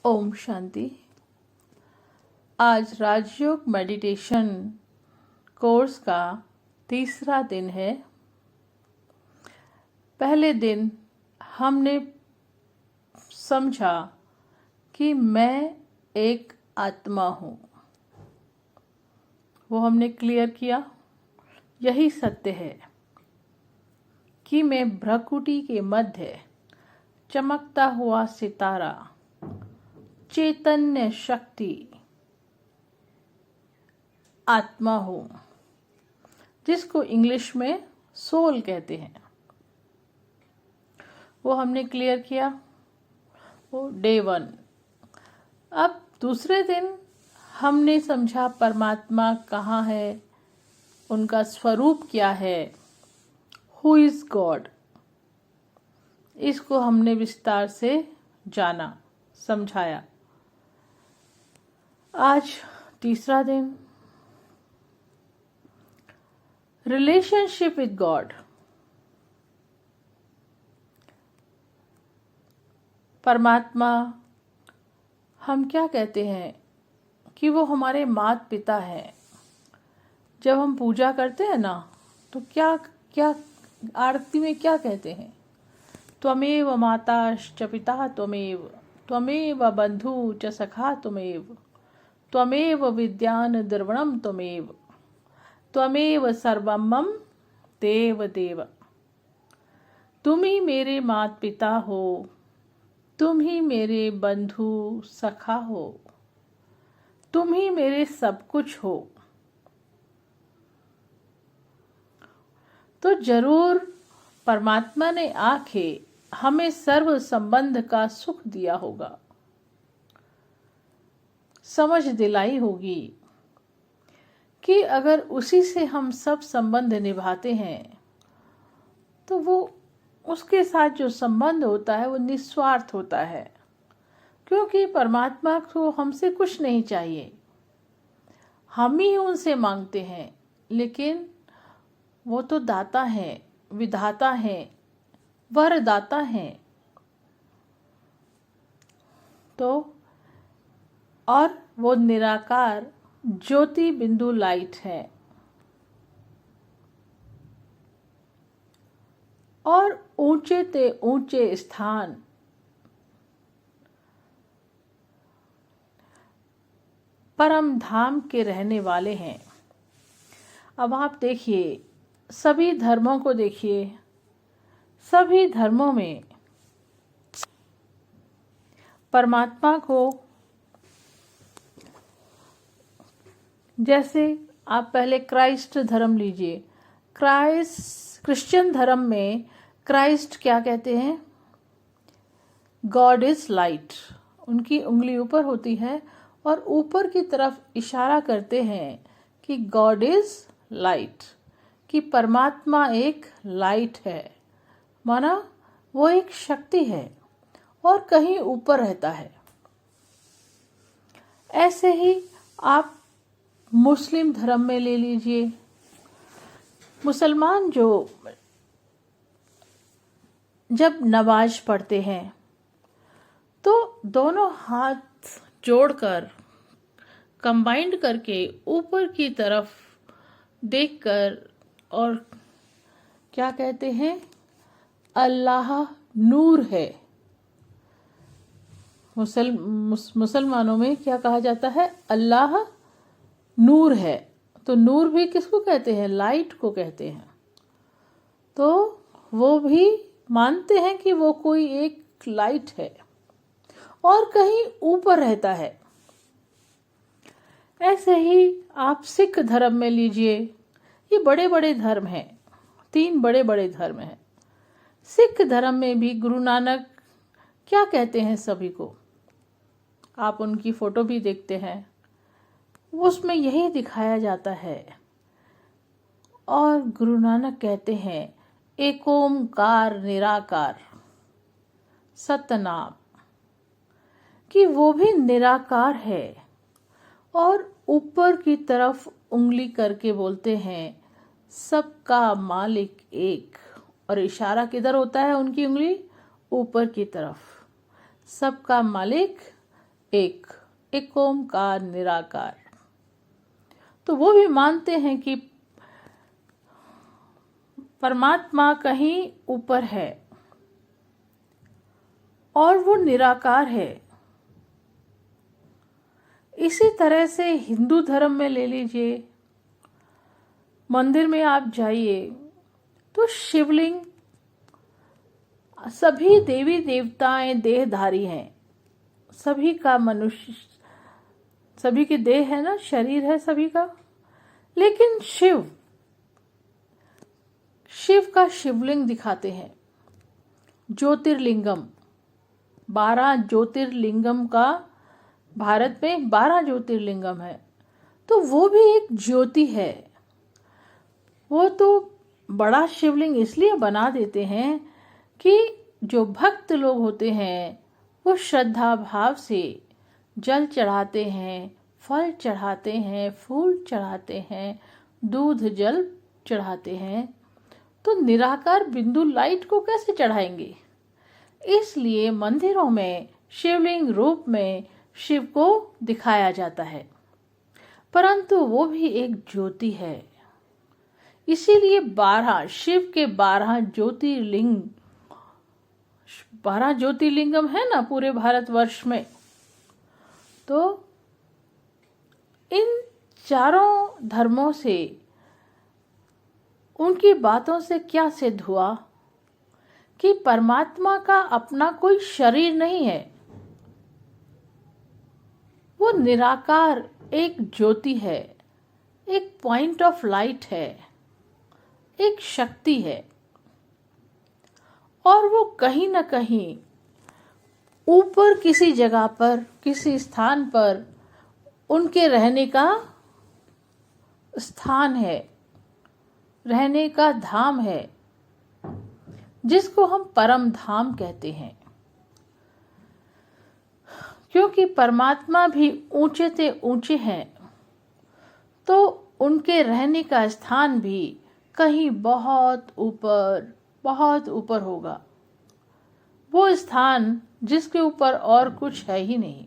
ओम शांति। आज राजयोग meditation course का तीसरा दिन है। पहले दिन हमने समझा कि मैं एक आत्मा हूँ, वो हमने क्लियर किया। यही सत्य है कि मैं भ्रकुटी के मध्य चमकता हुआ सितारा चैतन्य शक्ति आत्मा हूँ, जिसको इंग्लिश में सोल कहते हैं। वो हमने क्लियर किया, वो डे 1। अब दूसरे दिन हमने समझा परमात्मा कहाँ है, उनका स्वरूप क्या है, हु इज गॉड। इसको हमने विस्तार से जाना, समझाया। आज तीसरा दिन, रिलेशनशिप विद गॉड। परमात्मा, हम क्या कहते हैं कि वो हमारे माता पिता हैं। जब हम पूजा करते हैं ना, तो क्या क्या आरती में क्या कहते हैं? त्वमेव माताश्च पिता त्वमेव, त्वमेव बंधु च सखा त्वमेव, त्वमेव विद्यान द्रवणम त्वमेव, त्वमेव सर्वं मम देव देव। तुम ही मेरे माता पिता हो, तुम ही मेरे बंधु सखा हो, तुम ही मेरे सब कुछ हो। तो जरूर परमात्मा ने आके हमें सर्व संबंध का सुख दिया होगा, समझ दिलाई होगी कि अगर उसी से हम सब संबंध निभाते हैं तो वो उसके साथ जो संबंध होता है वो निस्वार्थ होता है। क्योंकि परमात्मा को हमसे कुछ नहीं चाहिए, हम ही उनसे मांगते हैं। लेकिन वो तो दाता है, विधाता है, वरदाता है। तो और वो निराकार ज्योति बिंदु लाइट है। और ऊंचे ते ऊंचे स्थान परम धाम के रहने वाले हैं। अब आप देखिए, सभी धर्मों को देखिए, सभी धर्मों में परमात्मा को, जैसे आप पहले क्राइस्ट धर्म लीजिए। क्रिश्चियन धर्म में क्राइस्ट क्या कहते हैं? God is light. उनकी उंगली ऊपर होती है और ऊपर की तरफ इशारा करते हैं कि गॉड इज लाइट, कि परमात्मा एक लाइट है, माना वो एक शक्ति है और कहीं ऊपर रहता है। ऐसे ही आप मुस्लिम धर्म में ले लीजिए। मुसलमान जो जब नमाज पढ़ते हैं तो दोनों हाथ जोड़कर, कंबाइंड करके ऊपर की तरफ देखकर, और क्या कहते हैं? अल्लाह नूर है। मुसलमानों में क्या कहा जाता है? अल्लाह नूर है। तो नूर भी किसको कहते हैं? लाइट को कहते हैं। तो वो भी मानते हैं कि वो कोई एक लाइट है और कहीं ऊपर रहता है। ऐसे ही आप सिख धर्म में लीजिए। ये बड़े बड़े धर्म हैं, 3 बड़े बड़े धर्म हैं। सिख धर्म में भी गुरु नानक क्या कहते हैं सभी को? आप उनकी फोटो भी देखते हैं, उसमें यही दिखाया जाता है। और गुरु नानक कहते हैं एक ओंकार निराकार सतनाम, कि वो भी निराकार है और ऊपर की तरफ उंगली करके बोलते हैं सबका मालिक एक। और इशारा किधर होता है उनकी उंगली? ऊपर की तरफ। सबका मालिक एक, एक ओमकार निराकार। तो वो भी मानते हैं कि परमात्मा कहीं ऊपर है और वो निराकार है। इसी तरह से हिंदू धर्म में ले लीजिए, मंदिर में आप जाइए तो शिवलिंग, सभी देवी देवताएं देहधारी हैं, सभी का मनुष्य, सभी की देह है ना, शरीर है सभी का। लेकिन शिव का शिवलिंग दिखाते हैं, ज्योतिर्लिंगम, 12 ज्योतिर्लिंगम का, भारत में 12 ज्योतिर्लिंगम है, तो वो भी एक ज्योति है। वो तो बड़ा शिवलिंग इसलिए बना देते हैं कि जो भक्त लोग होते हैं वो श्रद्धा भाव से जल चढ़ाते हैं, फल चढ़ाते हैं, फूल चढ़ाते हैं, दूध जल चढ़ाते हैं। तो निराकार बिंदु लाइट को कैसे चढ़ाएंगे? इसलिए मंदिरों में शिवलिंग रूप में शिव को दिखाया जाता है, परंतु वो भी एक ज्योति है। इसीलिए 12 शिव के 12 ज्योतिर्लिंग, 12 ज्योतिर्लिंगम है ना पूरे भारतवर्ष में। तो इन चारों धर्मों से, उनकी बातों से क्या सिद्ध हुआ कि परमात्मा का अपना कोई शरीर नहीं है। वो निराकार एक ज्योति है, एक पॉइंट ऑफ लाइट है, एक शक्ति है, और वो कहीं न कहीं ऊपर किसी जगह पर, किसी स्थान पर उनके रहने का स्थान है, रहने का धाम है, जिसको हम परम धाम कहते हैं। क्योंकि परमात्मा भी ऊंचे से ऊंचे हैं, तो उनके रहने का स्थान भी कहीं बहुत ऊपर होगा। वो स्थान जिसके ऊपर और कुछ है ही नहीं।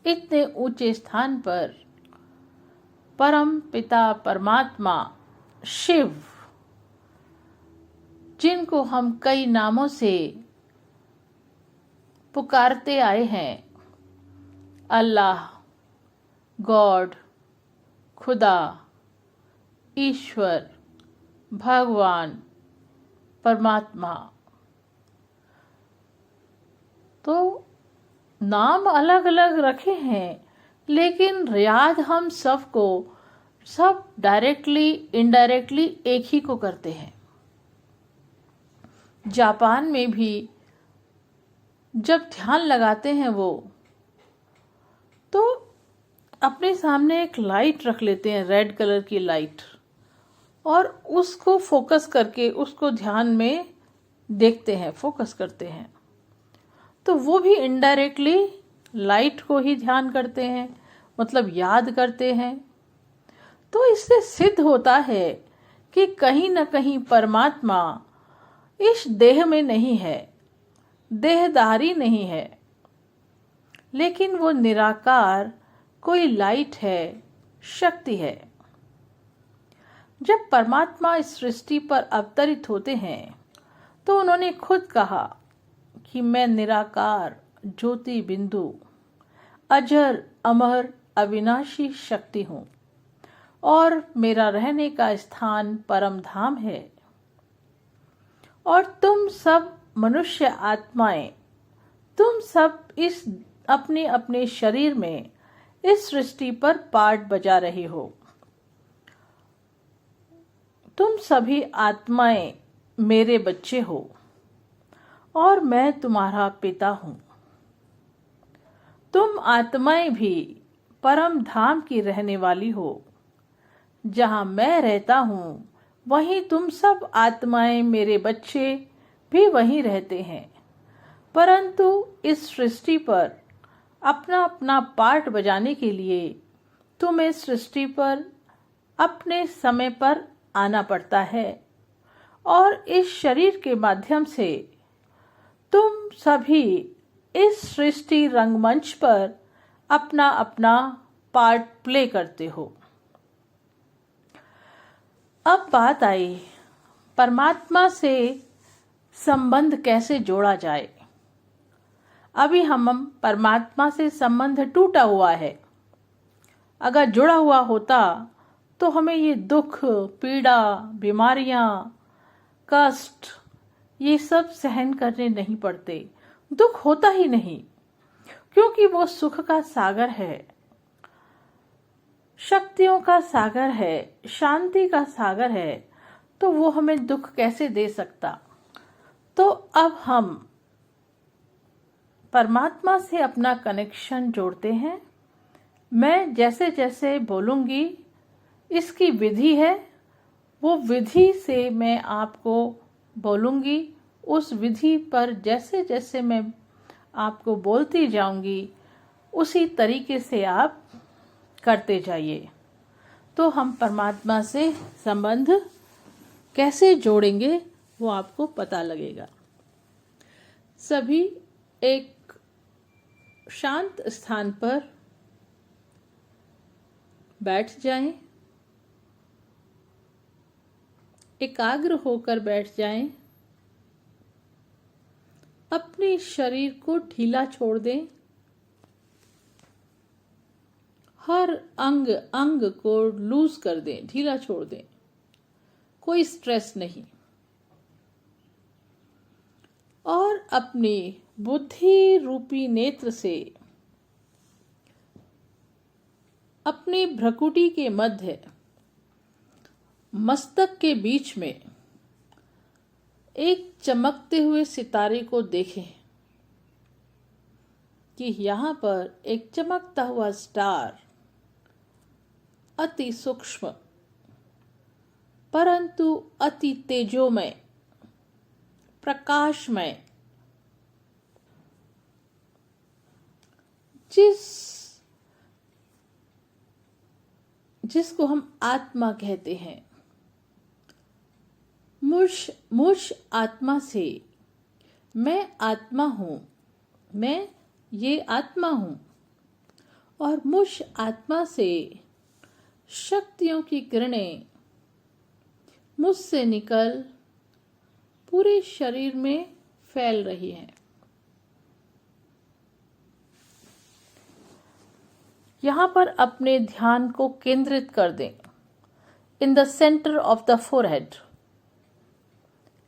इतने ऊंचे स्थान पर परम पिता परमात्मा शिव, जिनको हम कई नामों से पुकारते आए हैं, अल्लाह, गॉड, खुदा, ईश्वर, भगवान, परमात्मा, तो नाम अलग अलग रखे हैं, लेकिन याद हम सबको, सब डायरेक्टली इनडायरेक्टली एक ही को करते हैं। जापान में भी जब ध्यान लगाते हैं वो, तो अपने सामने एक लाइट रख लेते हैं, रेड कलर की लाइट, और उसको फोकस करके उसको ध्यान में देखते हैं, फोकस करते हैं। तो वो भी इनडायरेक्टली लाइट को ही ध्यान करते हैं, मतलब याद करते हैं। तो इससे सिद्ध होता है कि कहीं न कहीं परमात्मा इस देह में नहीं है, देहधारी नहीं है, लेकिन वो निराकार कोई लाइट है, शक्ति है। जब परमात्मा इस सृष्टि पर अवतरित होते हैं तो उन्होंने खुद कहा कि मैं निराकार ज्योति बिंदु, अजर अमर अविनाशी शक्ति हूँ, और मेरा रहने का स्थान परम धाम है। और तुम सब मनुष्य आत्माएं, तुम सब इस अपने अपने शरीर में इस सृष्टि पर पार्ट बजा रहे हो। तुम सभी आत्माएं मेरे बच्चे हो और मैं तुम्हारा पिता हूँ। तुम आत्माएं भी परम धाम की रहने वाली हो। जहाँ मैं रहता हूँ वहीं तुम सब आत्माएं मेरे बच्चे भी वहीं रहते हैं, परंतु इस सृष्टि पर अपना अपना पार्ट बजाने के लिए तुम्हें सृष्टि पर अपने समय पर आना पड़ता है, और इस शरीर के माध्यम से तुम सभी इस सृष्टि रंगमंच पर अपना अपना पार्ट प्ले करते हो। अब बात आई परमात्मा से संबंध कैसे जोड़ा जाए। अभी हम परमात्मा से संबंध टूटा हुआ है। अगर जुड़ा हुआ होता तो हमें ये दुख, पीड़ा, बीमारियां, कष्ट ये सब सहन करने नहीं पड़ते। दुख होता ही नहीं, क्योंकि वो सुख का सागर है, शक्तियों का सागर है, शांति का सागर है, तो वो हमें दुख कैसे दे सकता। तो अब हम परमात्मा से अपना कनेक्शन जोड़ते हैं। मैं जैसे जैसे बोलूंगी, इसकी विधि है, वो विधि से मैं आपको बोलूंगी। उस विधि पर जैसे जैसे मैं आपको बोलती जाऊंगी, उसी तरीके से आप करते जाइए। तो हम परमात्मा से संबंध कैसे जोड़ेंगे वो आपको पता लगेगा। सभी एक शांत स्थान पर बैठ जाएं, एकाग्र होकर बैठ जाएं, अपने शरीर को ढीला छोड़ दें, हर अंग अंग को लूज कर दें, ढीला छोड़ दें, कोई स्ट्रेस नहीं। और अपनी बुद्धि रूपी नेत्र से अपने भ्रकुटी के मध्य मस्तक के बीच में एक चमकते हुए सितारे को देखें कि यहाँ पर एक चमकता हुआ स्टार अति सूक्ष्म परंतु अति तेजोमय, प्रकाशमय, जिसको हम आत्मा कहते हैं। मुझ आत्मा से, मैं आत्मा हूं, मैं ये आत्मा हूं, और मुझ आत्मा से शक्तियों की किरणें मुझसे निकल पूरे शरीर में फैल रही हैं। यहाँ पर अपने ध्यान को केंद्रित कर दें। In the centre of the forehead,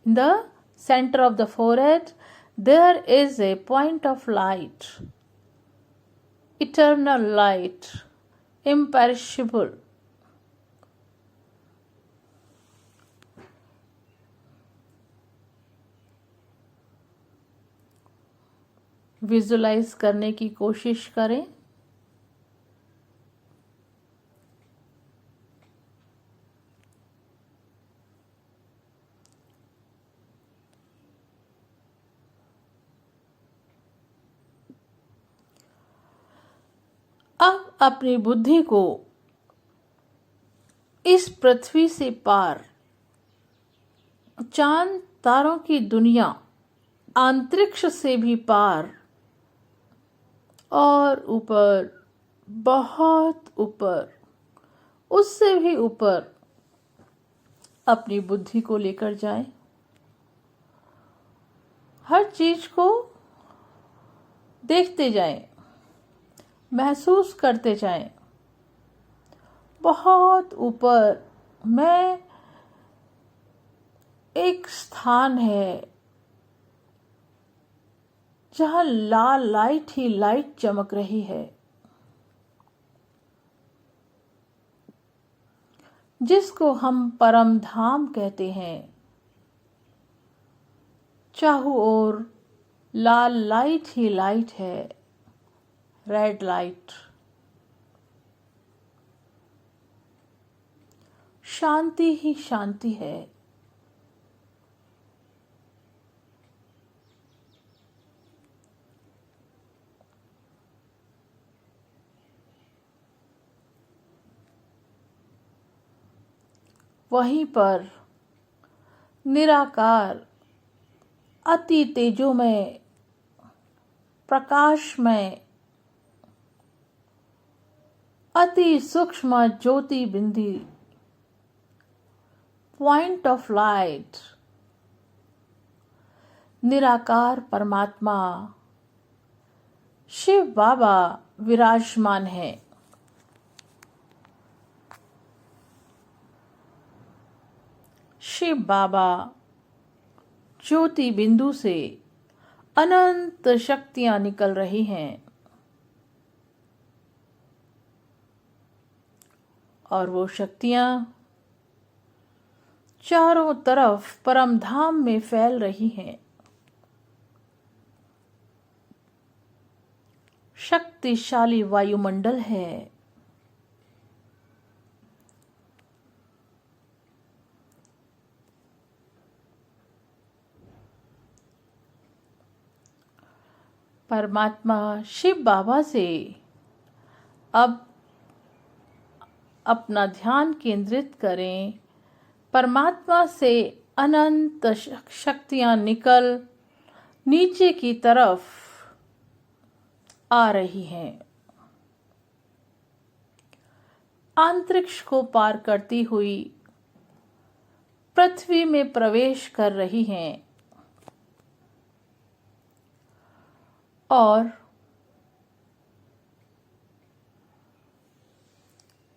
in the center of the forehead, there is a point of light, eternal light, imperishable. Visualise करने की कोशिश करें। अब अपनी बुद्धि को इस पृथ्वी से पार, चांद तारों की दुनिया, अंतरिक्ष से भी पार और ऊपर, बहुत ऊपर, उससे भी ऊपर अपनी बुद्धि को लेकर जाएं। हर चीज को देखते जाएं, महसूस करते जाएं। बहुत ऊपर में एक स्थान है जहां लाल लाइट ही लाइट चमक रही है, जिसको हम परम धाम कहते हैं। चारों ओर लाल लाइट ही लाइट है, रेड लाइट। शांति ही शांति है। वहीं पर निराकार, अति तेजोमय प्रकाशमय अति सूक्ष्म ज्योति बिंदी, पॉइंट ऑफ लाइट, निराकार परमात्मा शिव बाबा विराजमान है। शिव बाबा ज्योति बिंदु से अनंत शक्तियां निकल रही हैं और वो शक्तियां चारों तरफ परम धाम में फैल रही हैं। शक्तिशाली वायुमंडल है। परमात्मा शिव बाबा से अब अपना ध्यान केंद्रित करें। परमात्मा से अनंत शक्तियां निकल नीचे की तरफ आ रही हैं। अंतरिक्ष को पार करती हुई पृथ्वी में प्रवेश कर रही हैं और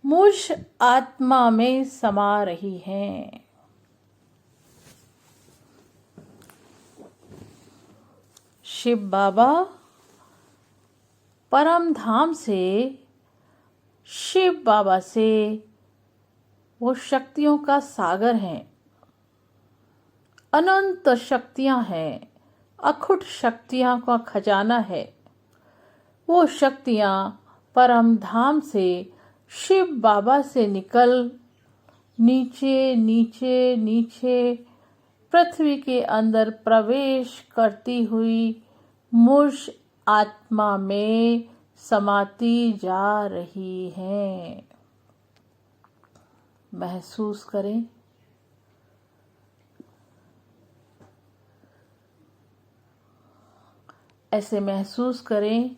मुझ आत्मा में समा रही हैं। शिव बाबा परम धाम से, शिव बाबा से वो शक्तियों का सागर हैं। अनंत शक्तियां हैं, अखुट शक्तियां का खजाना है। वो शक्तियां परम धाम से शिव बाबा से निकल नीचे नीचे नीचे पृथ्वी के अंदर प्रवेश करती हुई मुझ आत्मा में समाती जा रही हैं। महसूस करें। ऐसे महसूस करें,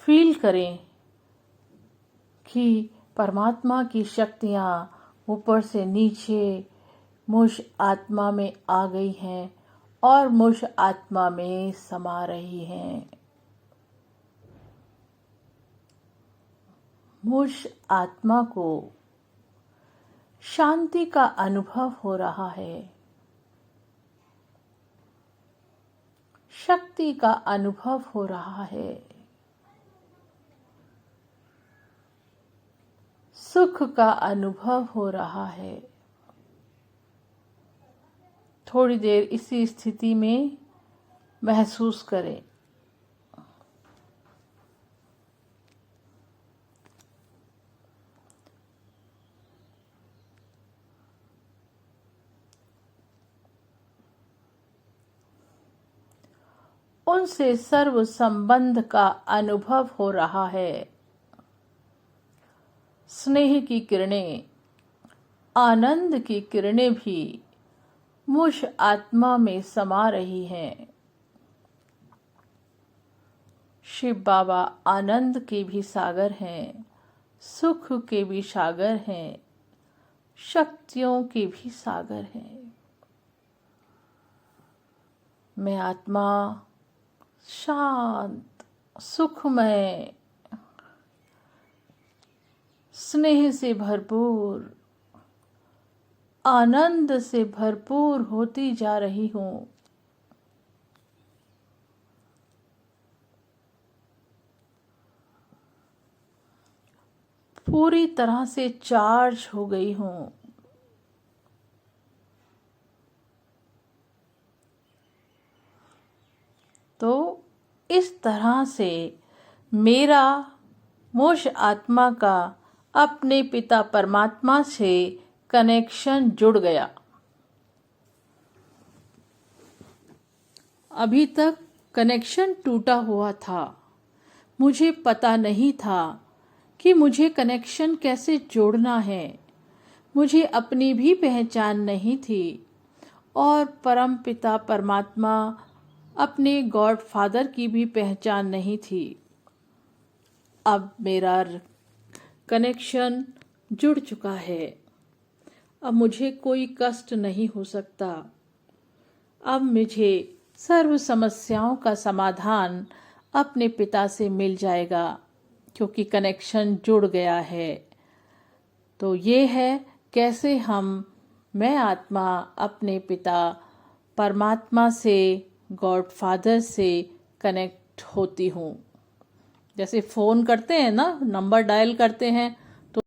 फील करें कि परमात्मा की शक्तियां ऊपर से नीचे मुझ आत्मा में आ गई हैं और मुझ आत्मा में समा रही हैं। मुझ आत्मा को शांति का अनुभव हो रहा है, शक्ति का अनुभव हो रहा है, सुख का अनुभव हो रहा है। थोड़ी देर इसी स्थिति में महसूस करें। उनसे सर्व संबंध का अनुभव हो रहा है। स्नेह की किरणें, आनंद की किरणें भी मुझ आत्मा में समा रही हैं। शिव बाबा आनंद के भी सागर हैं, सुख के भी सागर हैं, शक्तियों के भी सागर हैं। मैं आत्मा शांत, सुखमय, स्नेह से भरपूर, आनंद से भरपूर होती जा रही हूँ। पूरी तरह से चार्ज हो गई हूँ। तो इस तरह से मेरा, मुझ आत्मा का अपने पिता परमात्मा से कनेक्शन जुड़ गया। अभी तक कनेक्शन टूटा हुआ था। मुझे पता नहीं था कि मुझे कनेक्शन कैसे जोड़ना है। मुझे अपनी भी पहचान नहीं थी और परम पिता परमात्मा अपने गॉड फादर की भी पहचान नहीं थी। अब मेरा कनेक्शन जुड़ चुका है। अब मुझे कोई कष्ट नहीं हो सकता। अब मुझे सर्व समस्याओं का समाधान अपने पिता से मिल जाएगा, क्योंकि कनेक्शन जुड़ गया है। तो ये है कैसे मैं आत्मा अपने पिता परमात्मा से, गॉड फादर से कनेक्ट होती हूँ। जैसे फ़ोन करते हैं ना, नंबर डायल करते हैं